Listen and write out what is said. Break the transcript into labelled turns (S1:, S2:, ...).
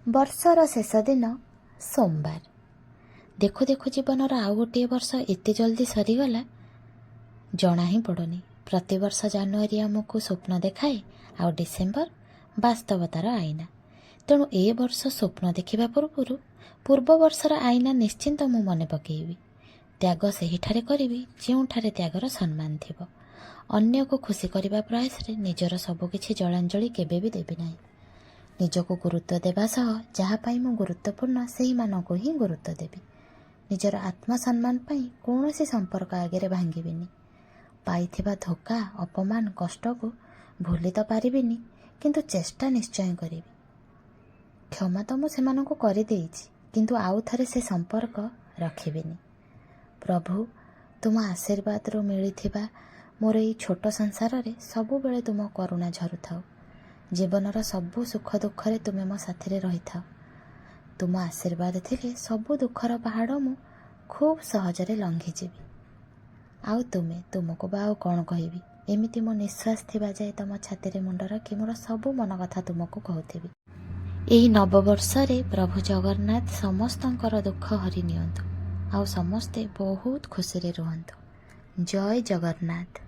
S1: ବର୍ଷର ଶେଷ ଦିନ ସୋମବାର। ଦେଖୁ ଦେଖୁ ଜୀବନର ଆଉ ଗୋଟିଏ ବର୍ଷ ଏତେ ଜଲ୍ଦି ସରିଗଲା ଜଣା ହିଁ ପଡ଼ୁନି। ପ୍ରତିବର୍ଷ ଜାନୁଆରୀ ଆମକୁ ସ୍ୱପ୍ନ ଦେଖାଏ, ଆଉ ଡିସେମ୍ବର ବାସ୍ତବତାର ଆଇନା। ତେଣୁ ଏ ବର୍ଷ ସ୍ୱପ୍ନ ଦେଖିବା ପୂର୍ବରୁ ପୂର୍ବ ବର୍ଷର ଆଇନା ନିଶ୍ଚିନ୍ତ ମୁଁ ମନେ ପକାଇବି। ତ୍ୟାଗ ସେହିଠାରେ କରିବି ଯେଉଁଠାରେ ତ୍ୟାଗର ସମ୍ମାନ ଥିବ। ଅନ୍ୟକୁ ଖୁସି କରିବା ପ୍ରୟାସରେ ନିଜର ସବୁକିଛି ଜଳାଞ୍ଜଳି କେବେ ବି ଦେବି ନାହିଁ। ନିଜକୁ ଗୁରୁତ୍ୱ ଦେବା ସହ ଯାହା ପାଇଁ ମୁଁ ଗୁରୁତ୍ୱପୂର୍ଣ୍ଣ ସେହିମାନଙ୍କୁ ହିଁ ଗୁରୁତ୍ୱ ଦେବି। ନିଜର ଆତ୍ମସମ୍ମାନ ପାଇଁ କୌଣସି ସମ୍ପର୍କ ଆଗରେ ଭାଙ୍ଗିବିନି। ପାଇଥିବା ଧୋକା, ଅପମାନ, କଷ୍ଟକୁ ଭୁଲି ତ ପାରିବିନି, କିନ୍ତୁ ଚେଷ୍ଟା ନିଶ୍ଚୟ କରିବି। କ୍ଷମା ତ ମୁଁ ସେମାନଙ୍କୁ କରିଦେଇଛି, କିନ୍ତୁ ଆଉ ଥରେ ସେ ସମ୍ପର୍କ ରଖିବିନି। ପ୍ରଭୁ, ତୁମ ଆଶୀର୍ବାଦରୁ ମିଳିଥିବା ମୋର ଏଇ ଛୋଟ ସଂସାରରେ ସବୁବେଳେ ତୁମ କରୁଣା ଝରୁଥାଉ। ଜୀବନର ସବୁ ସୁଖ ଦୁଃଖରେ ତୁମେ ମୋ ସାଥିରେ ରହିଥାଅ। ତୁମ ଆଶୀର୍ବାଦ ଥିଲେ ସବୁ ଦୁଃଖର ପାହାଡ଼ ମୁଁ ଖୁବ୍ ସହଜରେ ଲଙ୍ଘିଯିବି। ଆଉ ତୁମକୁ ବା ଆଉ କ'ଣ କହିବି? ଏମିତି ମୋ ନିଶ୍ୱାସ ଥିବା ଯାଏ ତମ ଛାତିରେ ମୁଣ୍ଡ ରଖି ମୋର ସବୁ ମନ କଥା ତୁମକୁ କହୁଥିବି। ଏହି ନବବର୍ଷରେ ପ୍ରଭୁ ଜଗନ୍ନାଥ ସମସ୍ତଙ୍କର ଦୁଃଖ ହରି ନିଅନ୍ତୁ, ଆଉ ସମସ୍ତେ ବହୁତ ଖୁସିରେ ରୁହନ୍ତୁ। ଜୟ ଜଗନ୍ନାଥ।